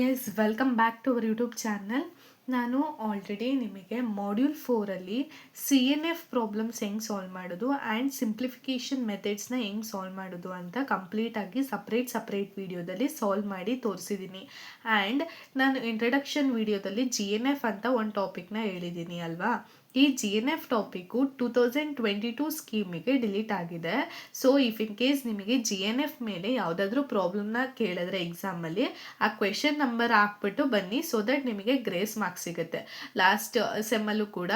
S welcome back to our YouTube channel. ನಾನು already ನಿಮಗೆ module 4ಅಲ್ಲಿ CNF ಪ್ರಾಬ್ಲಮ್ಸ್ ಹೆಂಗೆ ಸಾಲ್ವ್ ಮಾಡೋದು ಆ್ಯಂಡ್ ಸಿಂಪ್ಲಿಫಿಕೇಷನ್ ಮೆಥಡ್ಸ್ನ ಹೆಂಗೆ ಸಾಲ್ವ್ ಮಾಡೋದು ಅಂತ ಕಂಪ್ಲೀಟಾಗಿ ಸಪ್ರೇಟ್ ವಿಡಿಯೋದಲ್ಲಿ ಸಾಲ್ವ್ ಮಾಡಿ ತೋರಿಸಿದ್ದೀನಿ. ಆ್ಯಂಡ್ ನಾನು ಇಂಟ್ರಡಕ್ಷನ್ ವಿಡಿಯೋದಲ್ಲಿ GNF ಅಂತ ಒಂದು ಟಾಪಿಕ್ನ ಹೇಳಿದ್ದೀನಿ ಅಲ್ವಾ. ಈ GNF ಟಾಪಿಕ್ಕು 2022 ಸ್ಕೀಮಿಗೆ ಡಿಲೀಟ್ ಆಗಿದೆ. ಸೊ ಇಫ್ ಇನ್ ಕೇಸ್ ನಿಮಗೆ GNF ಮೇಲೆ ಯಾವುದಾದ್ರೂ ಪ್ರಾಬ್ಲಮ್ನ ಕೇಳಿದ್ರೆ ಎಕ್ಸಾಮಲ್ಲಿ ಆ ಕ್ವೆಶನ್ ನಂಬರ್ ಹಾಕ್ಬಿಟ್ಟು ಬನ್ನಿ, ಸೊ ದಟ್ ನಿಮಗೆ ಗ್ರೇಸ್ ಮಾರ್ಕ್ಸ್ ಸಿಗುತ್ತೆ. ಲಾಸ್ಟ್ ಸೆಮ್ಮಲ್ಲೂ ಕೂಡ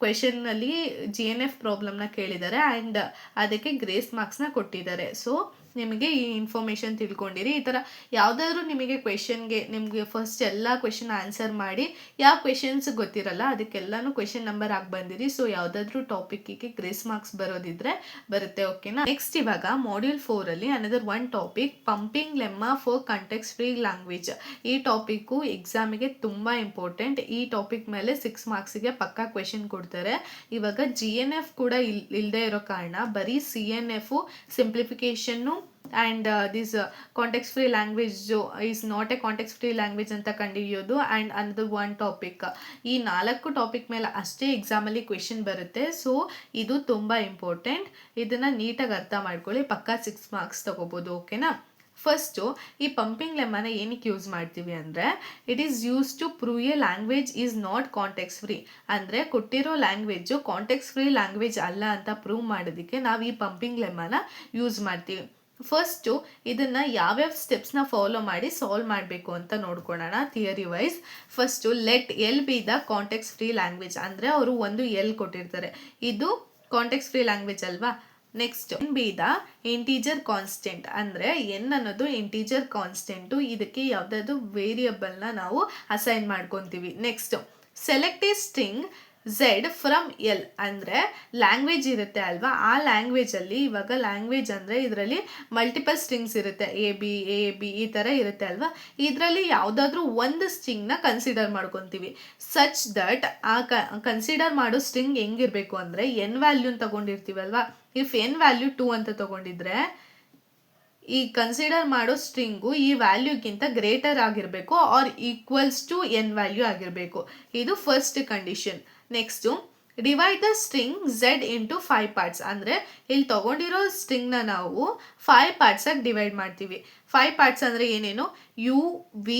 ಕ್ವೆಶನ್ನಲ್ಲಿ GNF ಪ್ರಾಬ್ಲಮ್ನ ಕೇಳಿದ್ದಾರೆ ಆ್ಯಂಡ್ ಅದಕ್ಕೆ ಗ್ರೇಸ್ ಮಾರ್ಕ್ಸ್ನ ಕೊಟ್ಟಿದ್ದಾರೆ. ಸೊ ನಿಮಗೆ ಈ ಇನ್ಫಾರ್ಮೇಷನ್ ತಿಳ್ಕೊಂಡಿರಿ. ಈ ಥರ ಯಾವುದಾದ್ರೂ ನಿಮಗೆ ಕ್ವೆಶನ್ಗೆ ನಿಮಗೆ ಫಸ್ಟ್ ಎಲ್ಲ ಕ್ವೆಶನ್ ಆನ್ಸರ್ ಮಾಡಿ ಯಾವ ಕ್ವೆಶನ್ಸ್ ಗೊತ್ತಿರಲ್ಲ ಅದಕ್ಕೆಲ್ಲನೂ ಕ್ವೆಶನ್ ನಂಬರ್ ಹಾಕಿ ಬಂದಿರಿ. ಸೊ ಯಾವುದಾದ್ರೂ ಟಾಪಿಕ್ಕಿಗೆ ಗ್ರೇಸ್ ಮಾರ್ಕ್ಸ್ ಬರೋದಿದ್ರೆ ಬರುತ್ತೆ, ಓಕೆನಾ. ನೆಕ್ಸ್ಟ್ ಇವಾಗ ಮಾಡ್ಯೂಲ್ 4ಅಲ್ಲಿ another one topic pumping lemma for context free language. ಈ ಟಾಪಿಕ್ಕು ಎಕ್ಸಾಮಿಗೆ ತುಂಬ ಇಂಪಾರ್ಟೆಂಟ್. ಈ ಟಾಪಿಕ್ ಮೇಲೆ 6 ಮಾರ್ಕ್ಸಿಗೆ ಪಕ್ಕಾ ಕ್ವೆಶನ್ ಕೊಡ್ತಾರೆ. ಇವಾಗ GNF ಕೂಡ ಇಲ್ಲದೆ ಇರೋ ಕಾರಣ ಬರೀ CNF ಸಿಂಪ್ಲಿಫಿಕೇಷನ್ನು and this context free language is not a context free language ಅಂತ ಕಂಡುಹಿಡಿಯೋದು ಆ್ಯಂಡ್ ಅನದರ್ ಒನ್ ಟಾಪಿಕ್, ಈ 4 ಟಾಪಿಕ್ ಮೇಲೆ ಅಷ್ಟೇ ಎಕ್ಸಾಮಲ್ಲಿ ಕ್ವೆಶನ್ ಬರುತ್ತೆ. ಸೊ ಇದು ತುಂಬ ಇಂಪಾರ್ಟೆಂಟ್. ಇದನ್ನು ನೀಟಾಗಿ ಅರ್ಥ ಮಾಡ್ಕೊಳ್ಳಿ, ಪಕ್ಕಾ 6 ಮಾರ್ಕ್ಸ್ ತೊಗೋಬೋದು, ಓಕೆನಾ. ಫಸ್ಟು ಈ ಪಂಪಿಂಗ್ ಲೆಮ್ಮನ ಏನಕ್ಕೆ ಯೂಸ್ ಮಾಡ್ತೀವಿ ಅಂದರೆ it is use to prove a language is not context free. ಅಂದರೆ ಕೊಟ್ಟಿರೋ ಲ್ಯಾಂಗ್ವೇಜು ಕಾಂಟೆಕ್ಸ್ಟ್ ಫ್ರೀ ಲ್ಯಾಂಗ್ವೇಜ್ ಅಲ್ಲ ಅಂತ ಪ್ರೂವ್ ಮಾಡೋದಕ್ಕೆ ನಾವು ಈ ಪಂಪಿಂಗ್ ಲೆಮ್ಮನ ಯೂಸ್ ಮಾಡ್ತೀವಿ. ಫಸ್ಟು ಇದನ್ನು ಯಾವ್ಯಾವ ಸ್ಟೆಪ್ಸ್ನ ಫಾಲೋ ಮಾಡಿ ಸಾಲ್ವ್ ಮಾಡಬೇಕು ಅಂತ ನೋಡ್ಕೊಳ್ಳೋಣ theory wise. First let L be the context free language, ಅಂದರೆ ಅವರು ಒಂದು ಎಲ್ ಕೊಟ್ಟಿರ್ತಾರೆ, ಇದು ಕಾಂಟೆಕ್ಸ್ಟ್ ಫ್ರೀ ಲ್ಯಾಂಗ್ವೇಜ್ ಅಲ್ವಾ. Next N be the integer constant, ಅಂದರೆ ಎನ್ ಅನ್ನೋದು ಇಂಟೀಜರ್ ಕಾನ್ಸ್ಟೆಂಟು, ಇದಕ್ಕೆ ಯಾವುದಾದ್ರು ವೇರಿಯಬಲ್ನ ನಾವು ಅಸೈನ್ ಮಾಡ್ಕೊತೀವಿ. Next select a string Z from L, ಅಂದರೆ ಲ್ಯಾಂಗ್ವೇಜ್ ಇರುತ್ತೆ ಅಲ್ವಾ, ಆ ಲ್ಯಾಂಗ್ವೇಜಲ್ಲಿ ಇವಾಗ ಲ್ಯಾಂಗ್ವೇಜ್ ಅಂದರೆ ಇದರಲ್ಲಿ ಮಲ್ಟಿಪಲ್ ಸ್ಟ್ರಿಂಗ್ಸ್ ಇರುತ್ತೆ, ಎ ಬಿ ಈ ಥರ ಇರುತ್ತೆ ಅಲ್ವಾ. ಇದರಲ್ಲಿ ಯಾವುದಾದ್ರೂ ಒಂದು ಸ್ಟ್ರಿಂಗ್ನ ಕನ್ಸಿಡರ್ ಮಾಡ್ಕೊತೀವಿ. ಸಚ್ ದಟ್ ಆ ಕನ್ಸಿಡರ್ ಮಾಡೋ ಸ್ಟ್ರಿಂಗ್ ಹೆಂಗಿರಬೇಕು ಅಂದರೆ ಎನ್ ವ್ಯಾಲ್ಯೂನ ತಗೊಂಡಿರ್ತೀವಲ್ವಾ. ಇಫ್ ಎನ್ ವ್ಯಾಲ್ಯೂ 2 ಅಂತ ತಗೊಂಡಿದ್ರೆ ಈ ಕನ್ಸಿಡರ್ ಮಾಡೋ ಸ್ಟ್ರಿಂಗು ಈ ವ್ಯಾಲ್ಯೂಗಿಂತ ಗ್ರೇಟರ್ ಆಗಿರಬೇಕು or equals to N value ಆಗಿರಬೇಕು. ಇದು first condition. Next divide the string Z into 5 parts, ಅಂದರೆ ಇಲ್ಲಿ ತೊಗೊಂಡಿರೋ ಸ್ಟ್ರಿಂಗ್ನ ನಾವು 5 ಪಾರ್ಟ್ಸಾಗಿ ಡಿವೈಡ್ ಮಾಡ್ತೀವಿ. 5 ಪಾರ್ಟ್ಸ್ ಅಂದರೆ ಏನೇನು, U V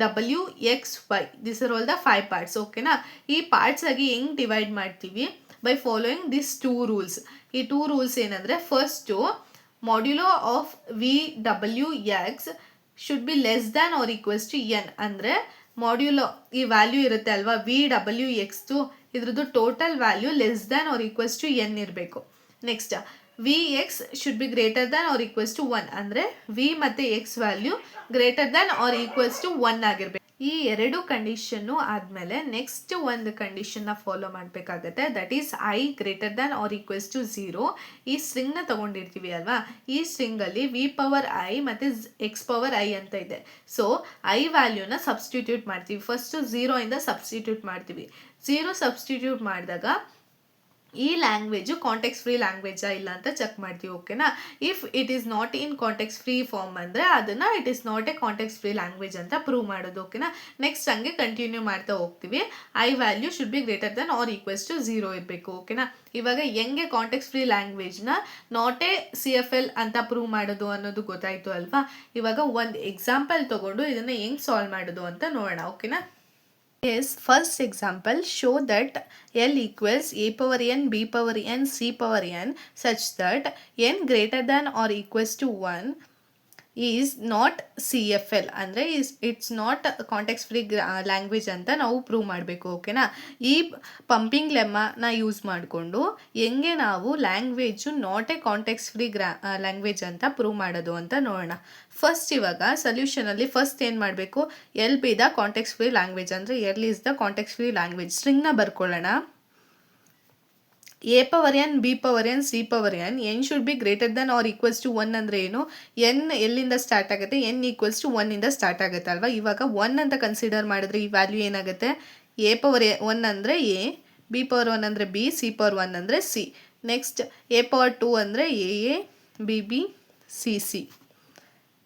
W X Y, this are all the 5 parts, ಓಕೆನಾ. ಈ ಪಾರ್ಟ್ಸಾಗಿ ಹೆಂಗೆ ಡಿವೈಡ್ ಮಾಡ್ತೀವಿ, ಬೈ ಫಾಲೋಯಿಂಗ್ ದಿಸ್ 2 ರೂಲ್ಸ್. ಈ 2 ರೂಲ್ಸ್ ಏನಂದರೆ, first modulo of VWX should be less than or equals to N, ಅಂದರೆ ಮಾಡ್ಯುಲೋ ಈ ವ್ಯಾಲ್ಯೂ ಇರುತ್ತೆ ಅಲ್ವಾ VWX2, ಇದ್ರದ್ದು total value less than or equals to N ಇರಬೇಕು. Next VX should be greater than or equals to 1, ಅಂದರೆ V ಮತ್ತು X value greater than or equals to 1 ಆಗಿರಬೇಕು. ಈ ಎರಡು ಕಂಡೀಷನ್ನು ಆದಮೇಲೆ ನೆಕ್ಸ್ಟ್ ಒಂದು ಕಂಡೀಷನ್ನ ಫಾಲೋ ಮಾಡಬೇಕಾಗತ್ತೆ, that is I greater than or equals to 0. ಈ ಸ್ಟ್ರಿಂಗ್ನ ತೊಗೊಂಡಿರ್ತೀವಿ ಅಲ್ವಾ, ಈ ಸ್ಟ್ರಿಂಗಲ್ಲಿ V⁻I ಮತ್ತು X⁻I ಅಂತ ಇದೆ. ಸೊ I ವ್ಯಾಲ್ಯೂನ ಸಬ್ಸ್ಟಿಟ್ಯೂಟ್ ಮಾಡ್ತೀವಿ. ಫಸ್ಟು 0 ಇಂದ ಸಬ್ಸ್ಟಿಟ್ಯೂಟ್ ಮಾಡ್ತೀವಿ. 0 ಸಬ್ಸ್ಟಿಟ್ಯೂಟ್ ಮಾಡಿದಾಗ ಈ ಲ್ಯಾಂಗ್ವೇಜು ಕಾಂಟೆಕ್ಸ್ಟ್ ಫ್ರೀ ಲ್ಯಾಂಗ್ವೇಜಾ ಇಲ್ಲ ಅಂತ ಚೆಕ್ ಮಾಡ್ತೀವಿ, ಓಕೆನಾ. If it is not in context free form ಅಂದರೆ ಅದನ್ನು it is not a context free language ಅಂತ ಪ್ರೂವ್ ಮಾಡೋದು, ಓಕೆನಾ. ನೆಕ್ಸ್ಟ್ ಹಂಗೆ ಕಂಟಿನ್ಯೂ ಮಾಡ್ತಾ ಹೋಗ್ತೀವಿ. I value should be greater then or equals to 0 ಇರಬೇಕು, ಓಕೆನಾ. ಇವಾಗ ಹೆಂಗೆ ಕಾಂಟೆಕ್ಸ್ಟ್ ಫ್ರೀ ಲ್ಯಾಂಗ್ವೇಜ್ನ ನಾಟ್ ಎ CFL ಅಂತ ಪ್ರೂವ್ ಮಾಡೋದು ಅನ್ನೋದು ಗೊತ್ತಾಯಿತು ಅಲ್ವಾ. ಇವಾಗ ಒಂದು ಎಕ್ಸಾಂಪಲ್ ತೊಗೊಂಡು ಇದನ್ನು ಹೆಂಗೆ ಸಾಲ್ವ್ ಮಾಡೋದು ಅಂತ ನೋಡೋಣ, ಓಕೆನಾ. Yes, first example, show that L equals A⁻n, B⁻n, C⁻n such that n greater than or equals to 1 is not CFL, ಅಂದರೆ it's not context free language ಅಂತ ನಾವು ಪ್ರೂವ್ ಮಾಡಬೇಕು, ಓಕೆನಾ. ಈ ಪಂಪಿಂಗ್ ಲೆಮ್ಮನ ಯೂಸ್ ಮಾಡಿಕೊಂಡು ಹೆಂಗೆ ನಾವು language not a context free language ಅಂತ ಪ್ರೂವ್ ಮಾಡೋದು ಅಂತ ನೋಡೋಣ. ಫಸ್ಟ್ ಇವಾಗ ಸೊಲ್ಯೂಷನಲ್ಲಿ ಫಸ್ಟ್ ಏನು ಮಾಡಬೇಕು, L be the context free language, ಅಂದರೆ L is the context free language. ಸ್ಟ್ರಿಂಗ್ನ ಬರ್ಕೊಳ್ಳೋಣ. A⁻n, B⁻n, C⁻n, n should be greater then or equals to 1 ಅಂದರೆ ಏನು, ಎನ್ ಎಲ್ಲಿಂದ ಸ್ಟಾರ್ಟ್ ಆಗುತ್ತೆ, n ಈಕ್ವಲ್ಸ್ ಟು 1 ಇಂದ ಸ್ಟಾರ್ಟ್ ಆಗುತ್ತೆ ಅಲ್ವಾ. ಇವಾಗ 1 ಅಂತ ಕನ್ಸಿಡರ್ ಮಾಡಿದ್ರೆ ಈ ವ್ಯಾಲ್ಯೂ ಏನಾಗುತ್ತೆ, A⁻1 ಅಂದರೆ A, B⁻1 ಅಂದರೆ B, C⁻1 ಅಂದರೆ C. ನೆಕ್ಸ್ಟ್ A⁻2 ಅಂದರೆ AA, BB, CC.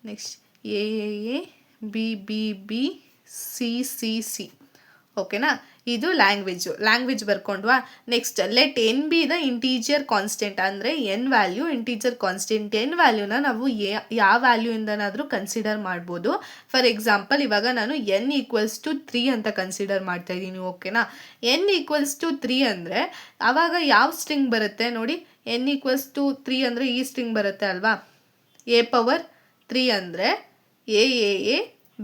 Next AAA, B B B C C C. ಓಕೆನಾ, ಇದು ಲ್ಯಾಂಗ್ವೇಜ್ ಬರ್ಕೊಂಡ್ವಾ. Next let N be the integer constant, ಅಂದರೆ N value integer constant. N ವ್ಯಾಲ್ಯೂನ ನಾವು ಯಾವ ವ್ಯಾಲ್ಯೂಯಿಂದನಾದರೂ ಕನ್ಸಿಡರ್ ಮಾಡ್ಬೋದು. ಫಾರ್ ಎಕ್ಸಾಂಪಲ್ ಇವಾಗ ನಾನು n = 3 ಅಂತ ಕನ್ಸಿಡರ್ ಮಾಡ್ತಾ ಇದ್ದೀನಿ. ಓಕೆನಾ, n = 3 ಅಂದರೆ ಆವಾಗ ಯಾವ ಸ್ಟ್ರಿಂಗ್ ಬರುತ್ತೆ ನೋಡಿ. n = 3 ಅಂದರೆ ಈ ಸ್ಟ್ರಿಂಗ್ ಬರುತ್ತೆ ಅಲ್ವಾ. a⁻3 ಅಂದರೆ A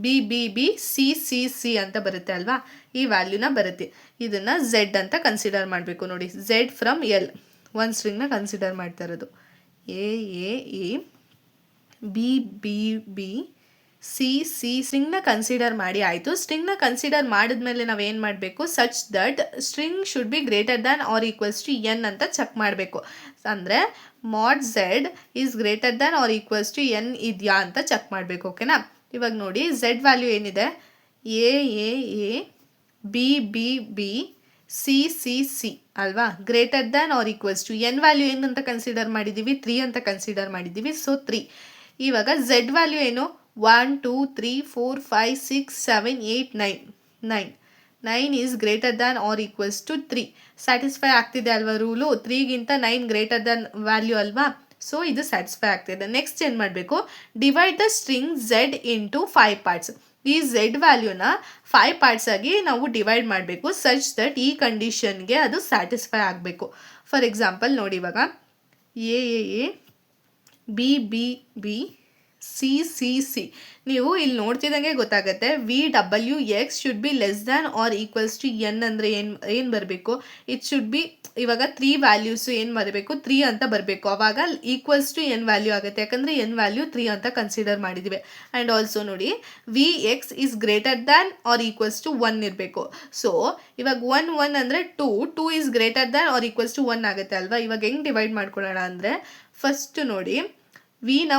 B B B C C C ಅಂತ ಬರುತ್ತೆ ಅಲ್ವಾ. ಈ ವ್ಯಾಲ್ಯೂನ ಬರುತ್ತೆ. ಇದನ್ನು ಝೆಡ್ ಅಂತ ಕನ್ಸಿಡರ್ ಮಾಡಬೇಕು ನೋಡಿ. ಝೆಡ್ ಫ್ರಮ್ ಎಲ್ ಒಂದು ಸ್ಟ್ರಿಂಗ್ನ ಕನ್ಸಿಡರ್ ಮಾಡ್ತಾ ಇರೋದು. A B B B C C ಸ್ಟ್ರಿಂಗ್ನ ಕನ್ಸಿಡರ್ ಮಾಡಿ ಆಯಿತು. ಸ್ಟ್ರಿಂಗ್ನ ಕನ್ಸಿಡರ್ ಮಾಡಿದ್ಮೇಲೆ ನಾವೇನು ಮಾಡಬೇಕು, such that string should be greater than or equals to N ಅಂತ ಚೆಕ್ ಮಾಡಬೇಕು. ಅಂದರೆ mod z is greater than or equals to N ಇದೆಯಾ ಅಂತ ಚೆಕ್ ಮಾಡಬೇಕು. ಓಕೆನಾ, ಇವಾಗ ನೋಡಿ ಝೆಡ್ ವ್ಯಾಲ್ಯೂ ಏನಿದೆ, A B B B C C C ಅಲ್ವಾ. Greater than or equals to N value ಏನಂತ ಕನ್ಸಿಡರ್ ಮಾಡಿದ್ದೀವಿ, 3 ಅಂತ ಕನ್ಸಿಡರ್ ಮಾಡಿದ್ದೀವಿ. ಸೊ 3. ಇವಾಗ ಝೆಡ್ ವ್ಯಾಲ್ಯೂ ಏನು, 1 2 3 4 5 6 7 8 9 9 is greater than or equals to 3. Satisfy ಆಗ್ತಿದೆ ಅಲ್ವಾ ರೂಲು. 3ಗಿಂತ 9 ಗ್ರೇಟರ್ ದ್ಯಾನ್ ವ್ಯಾಲ್ಯೂ ಅಲ್ವಾ. ಸೊ ಇದು ಸ್ಯಾಟಿಸ್ಫೈ ಆಗ್ತಿದೆ. ನೆಕ್ಸ್ಟ್ ಏನು ಮಾಡಬೇಕು, divide the string Z into 5 parts. ಈ ಝೆಡ್ ವ್ಯಾಲ್ಯೂನ 5 ಪಾರ್ಟ್ಸ್ ಆಗಿ ನಾವು ಡಿವೈಡ್ ಮಾಡಬೇಕು, ಸಚ್ ದಟ್ ಈ ಕಂಡೀಷನ್ಗೆ ಅದು ಸ್ಯಾಟಿಸ್ಫೈ ಆಗಬೇಕು. ಫಾರ್ ಎಕ್ಸಾಂಪಲ್ ನೋಡಿ, ಇವಾಗ A B B B C C C. ನೀವು ಇಲ್ಲಿ ನೋಡ್ತಿದ್ದಂಗೆ ಗೊತ್ತಾಗುತ್ತೆ. VWX should be less than or equals to N ಅಂದರೆ ಏನು ಬರಬೇಕು, ಇಟ್ ಶುಡ್ ಬಿ ಇವಾಗ 3 ವ್ಯಾಲ್ಯೂಸು ಏನು ಬರಬೇಕು, 3 ಅಂತ ಬರಬೇಕು. ಆವಾಗ ಈಕ್ವಲ್ಸ್ ಟು ಎನ್ ವ್ಯಾಲ್ಯೂ ಆಗುತ್ತೆ, ಯಾಕಂದರೆ ಎನ್ ವ್ಯಾಲ್ಯೂ 3 ಅಂತ ಕನ್ಸಿಡರ್ ಮಾಡಿದ್ದೀವಿ. ಆ್ಯಂಡ್ ಆಲ್ಸೋ ನೋಡಿ VX is greater than or equals to 1 ಇರಬೇಕು. ಸೊ ಇವಾಗ 1 ಅಂದರೆ 2 is greater than or equals to 1 ಆಗುತ್ತೆ ಅಲ್ವಾ. ಇವಾಗ ಹೆಂಗೆ ಡಿವೈಡ್ ಮಾಡ್ಕೊಳ್ಳೋಣ ಅಂದರೆ, ಫಸ್ಟ್ ನೋಡಿ ವಿನ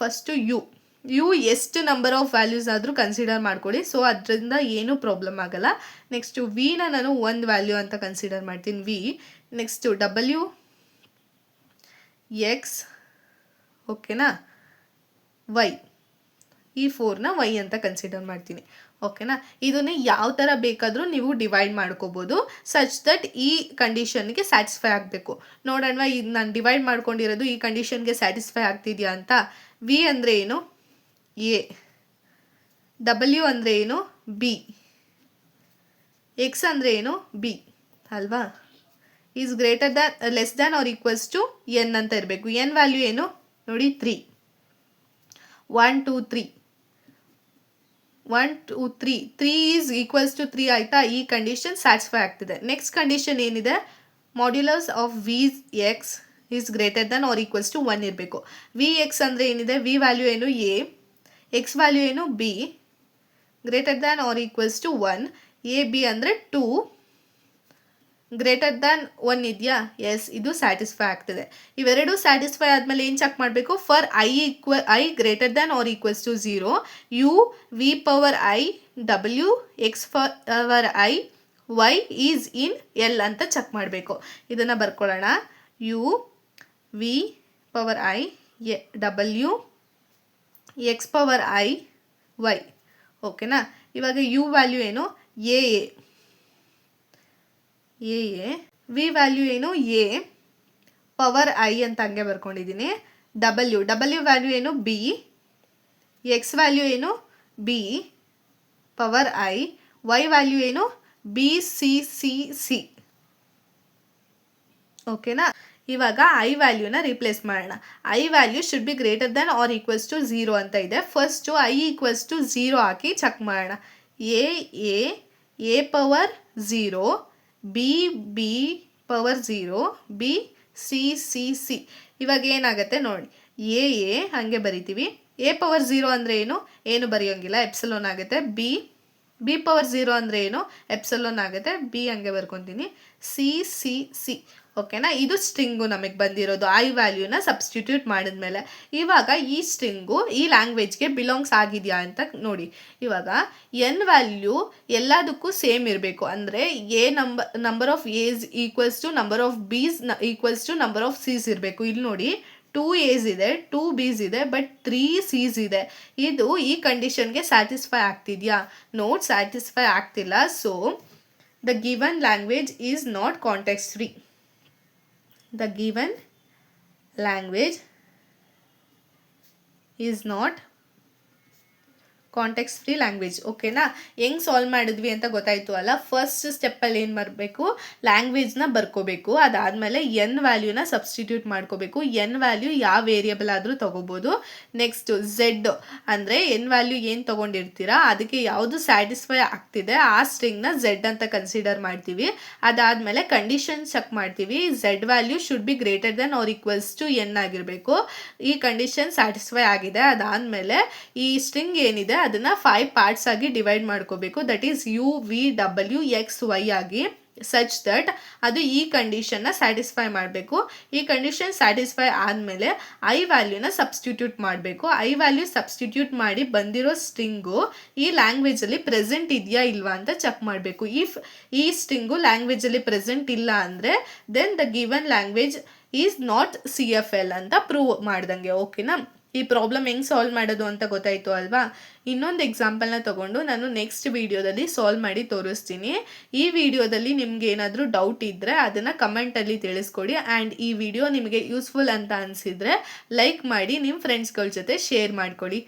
ಫಸ್ಟು ಯು ಎಷ್ಟು ನಂಬರ್ ಆಫ್ ವ್ಯಾಲ್ಯೂಸ್ ಆದರೂ ಕನ್ಸಿಡರ್ ಮಾಡ್ಕೊಳ್ಳಿ. ಸೊ ಅದರಿಂದ ಏನೂ ಪ್ರಾಬ್ಲಮ್ ಆಗಲ್ಲ. ನೆಕ್ಸ್ಟು ವಿನ ನಾನು 1 ವ್ಯಾಲ್ಯೂ ಅಂತ ಕನ್ಸಿಡರ್ ಮಾಡ್ತೀನಿ, ವಿ. ನೆಕ್ಸ್ಟು WX ಓಕೆನಾ, ವೈ, ಈ 4ನ ವೈ ಅಂತ ಕನ್ಸಿಡರ್ ಮಾಡ್ತೀನಿ. ಓಕೆನಾ, ಇದನ್ನೇ ಯಾವ ಥರ ಬೇಕಾದರೂ ನೀವು ಡಿವೈಡ್ ಮಾಡ್ಕೋಬೋದು, ಸಚ್ ದಟ್ ಈ ಕಂಡೀಷನ್ಗೆ ಸ್ಯಾಟಿಸ್ಫೈ ಆಗಬೇಕು. ನೋಡೋಣ, ಇದು ನಾನು ಡಿವೈಡ್ ಮಾಡ್ಕೊಂಡಿರೋದು ಈ ಕಂಡೀಷನ್ಗೆ ಸ್ಯಾಟಿಸ್ಫೈ ಆಗ್ತಿದೆಯಾ ಅಂತ. ವಿ ಅಂದರೆ ಏನು, ಎ. W ಅಂದರೆ ಏನು, ಬಿ. ಎಕ್ಸ್ ಅಂದರೆ ಏನು, ಬಿ ಅಲ್ವಾ. Is greater than less than or equals to N ಅಂತ ಇರಬೇಕು. ಎನ್ ವ್ಯಾಲ್ಯೂ ಏನು ನೋಡಿ, 3. 1 2 3 1 2 3 3 ಈಸ್ ಈಕ್ವಲ್ಸ್ ಟು 3 ಆಯಿತಾ. ಈ ಕಂಡೀಷನ್ ಸ್ಯಾಟಿಸ್ಫೈ ಆಗ್ತಿದೆ. ನೆಕ್ಸ್ಟ್ ಕಂಡೀಷನ್ ಏನಿದೆ, modulus of VX is greater than or equals to 1 ಇರಬೇಕು. VX ಅಂದರೆ ಏನಿದೆ, ವಿ ವ್ಯಾಲ್ಯೂ ಏನು, ಎ. ಎಕ್ಸ್ ವ್ಯಾಲ್ಯೂ ಏನು, B. Greater than or equals to 1. A B ಅಂದರೆ 2. ಗ್ರೇಟರ್ ದ್ಯಾನ್ 1 ಇದೆಯಾ, ಎಸ್. ಇದು ಸ್ಯಾಟಿಸ್ಫೈ ಆಗ್ತಿದೆ. ಇವೆರಡು ಸ್ಯಾಟಿಸ್ಫೈ ಆದಮೇಲೆ ಏನು ಚೆಕ್ ಮಾಡಬೇಕು, for I greater than or equals to 0 U V⁻I W X⁻I Y is in L ಅಂತ ಚೆಕ್ ಮಾಡಬೇಕು. ಇದನ್ನು ಬರ್ಕೊಳ್ಳೋಣ, you V⁻I W X⁻I Y. ಓಕೆನಾ, ಇವಾಗ ಯು ವ್ಯಾಲ್ಯೂ ಏನು, ಎ. ವಿ ವ್ಯಾಲ್ಯೂ ಏನು, ಎ ಪವರ್ ಐ ಅಂತ ಹಂಗೆ ಬರ್ಕೊಂಡಿದ್ದೀನಿ. ಡಬ್ಲ್ಯೂ ವ್ಯಾಲ್ಯೂ ಏನು, ಬಿ. ಎಕ್ಸ್ ವ್ಯಾಲ್ಯೂ ಏನು, B power I. Y value ಏನು, ಬಿ ಸಿ ಸಿ ಸಿ. ಓಕೆನಾ, ಇವಾಗ ಐ ವ್ಯಾಲ್ಯೂನ ರಿಪ್ಲೇಸ್ ಮಾಡೋಣ. I value should be greater than or equals to 0 ಅಂತ ಇದೆ. ಫಸ್ಟು ಐ ಈಕ್ವಲ್ಸ್ ಟು 0 ಹಾಕಿ ಚೆಕ್ ಮಾಡೋಣ. A power 0, B power 0, B C C C. ಇವಾಗ ಏನಾಗುತ್ತೆ ನೋಡಿ, ಎ ಹಾಗೆ ಬರಿತೀವಿ. ಎ ಪವರ್ 0 ಅಂದರೆ ಏನು ಬರೆಯೋಂಗಿಲ್ಲ, ಎಪ್ಸಲೋನ್ ಆಗುತ್ತೆ. ಬಿ ಪವರ್ 0 ಅಂದರೆ ಏನು, ಎಪ್ಸಲೋನ್ ಆಗುತ್ತೆ. ಬಿ ಹಂಗೆ ಬರ್ಕೊತೀನಿ, ಸಿ ಸಿ ಸಿ. ಓಕೆನಾ, ಇದು ಸ್ಟ್ರಿಂಗು ನಮಗೆ ಬಂದಿರೋದು ಐ ವ್ಯಾಲ್ಯೂನ ಸಬ್ಸ್ಟಿಟ್ಯೂಟ್ ಮಾಡಿದ್ಮೇಲೆ. ಇವಾಗ ಈ ಸ್ಟ್ರಿಂಗು ಈ ಲ್ಯಾಂಗ್ವೇಜ್ಗೆ ಬಿಲಾಂಗ್ಸ್ ಆಗಿದೆಯಾ ಅಂತ ನೋಡಿ. ಇವಾಗ ಎನ್ ವ್ಯಾಲ್ಯೂ ಎಲ್ಲದಕ್ಕೂ ಸೇಮ್ ಇರಬೇಕು. ಅಂದರೆ a number of S equals to number of B's equals to number of C's ಇರಬೇಕು. ಇಲ್ಲಿ ನೋಡಿ 2 A's ಇದೆ, 2 B's ಇದೆ, ಬಟ್ 3 C's ಇದೆ. ಇದು ಈ ಕಂಡೀಷನ್ಗೆ ಸ್ಯಾಟಿಸ್ಫೈ ಆಗ್ತಿದೆಯಾ? ನೋಟ್ ಸ್ಯಾಟಿಸ್ಫೈ ಆಗ್ತಿಲ್ಲ. So the given language is not context free. The given language is not context free language. ಓಕೆನಾ? ಹೆಂಗೆ ಸಾಲ್ವ್ ಮಾಡಿದ್ವಿ ಅಂತ ಗೊತ್ತಾಯಿತು ಅಲ್ಲ. ಫಸ್ಟ್ ಸ್ಟೆಪ್ಪಲ್ಲಿ ಏನು ಮಾಡಬೇಕು, ಲ್ಯಾಂಗ್ವೇಜ್ನ ಬರ್ಕೋಬೇಕು. ಅದಾದಮೇಲೆ ಎನ್ ವ್ಯಾಲ್ಯೂನ ಸಬ್ಸ್ಟಿಟ್ಯೂಟ್ ಮಾಡ್ಕೋಬೇಕು. ಎನ್ ವ್ಯಾಲ್ಯೂ ಯಾವ ವೇರಿಯಬಲ್ ಆದರೂ ತೊಗೋಬೋದು. ನೆಕ್ಸ್ಟು ಝೆಡ್ ಅಂದರೆ ಎನ್ ವ್ಯಾಲ್ಯೂ ಏನು ತೊಗೊಂಡಿರ್ತೀರಾ ಅದಕ್ಕೆ ಯಾವುದು ಸ್ಯಾಟಿಸ್ಫೈ ಆಗ್ತಿದೆ ಆ ಸ್ಟ್ರಿಂಗ್ನ ಝೆಡ್ ಅಂತ ಕನ್ಸಿಡರ್ ಮಾಡ್ತೀವಿ. ಅದಾದಮೇಲೆ ಕಂಡೀಷನ್ ಚೆಕ್ ಮಾಡ್ತೀವಿ. Z value should be greater then or equals to N ಆಗಿರಬೇಕು. ಈ ಕಂಡೀಷನ್ ಸ್ಯಾಟಿಸ್ಫೈ ಆಗಿದೆ. ಅದಾದಮೇಲೆ ಈ ಸ್ಟ್ರಿಂಗ್ ಏನಿದೆ ಅದನ್ನು 5 ಪಾರ್ಟ್ಸ್ ಆಗಿ ಡಿವೈಡ್ ಮಾಡ್ಕೋಬೇಕು. ದಟ್ ಈಸ್ UVWXY ಆಗಿ, ಸಚ್ ದಟ್ ಅದು ಈ ಕಂಡೀಷನ್ನ ಸ್ಯಾಟಿಸ್ಫೈ ಮಾಡಬೇಕು. ಈ ಕಂಡೀಷನ್ ಸ್ಯಾಟಿಸ್ಫೈ ಆದಮೇಲೆ ಐ ವ್ಯಾಲ್ಯೂನ ಸಬ್ಸ್ಟಿಟ್ಯೂಟ್ ಮಾಡಬೇಕು. ಐ ವ್ಯಾಲ್ಯೂ ಸಬ್ಸ್ಟಿಟ್ಯೂಟ್ ಮಾಡಿ ಬಂದಿರೋ ಸ್ಟ್ರಿಂಗು ಈ ಲ್ಯಾಂಗ್ವೇಜಲ್ಲಿ ಪ್ರೆಸೆಂಟ್ ಇದೆಯಾ ಇಲ್ವಾ ಅಂತ ಚೆಕ್ ಮಾಡಬೇಕು. ಇಫ್ ಈ ಸ್ಟ್ರಿಂಗು ಲ್ಯಾಂಗ್ವೇಜಲ್ಲಿ ಪ್ರೆಸೆಂಟ್ ಇಲ್ಲ ಅಂದರೆ then the given language is not CFL ಅಂತ ಪ್ರೂವ್ ಮಾಡ್ದಂಗೆ. ಓಕೆನಾ? ಈ ಪ್ರಾಬ್ಲಮ್ ಹೆಂಗೆ ಸಾಲ್ವ್ ಮಾಡೋದು ಅಂತ ಗೊತ್ತಾಯಿತು ಅಲ್ವಾ? ಇನ್ನೊಂದು ಎಕ್ಸಾಂಪಲ್ನ ತೊಗೊಂಡು ನಾನು ನೆಕ್ಸ್ಟ್ ವಿಡಿಯೋದಲ್ಲಿ ಸಾಲ್ವ್ ಮಾಡಿ ತೋರಿಸ್ತೀನಿ. ಈ ವಿಡಿಯೋದಲ್ಲಿ ನಿಮ್ಗೆ ಏನಾದರೂ ಡೌಟ್ ಇದ್ದರೆ ಅದನ್ನು ಕಮೆಂಟಲ್ಲಿ ತಿಳಿಸ್ಕೊಡಿ. ಆ್ಯಂಡ್ ಈ ವಿಡಿಯೋ ನಿಮಗೆ ಯೂಸ್ಫುಲ್ ಅಂತ ಅನಿಸಿದರೆ ಲೈಕ್ ಮಾಡಿ ನಿಮ್ಮ ಫ್ರೆಂಡ್ಸ್ಗಳ ಜೊತೆ ಶೇರ್ ಮಾಡ್ಕೊಳ್ಳಿ.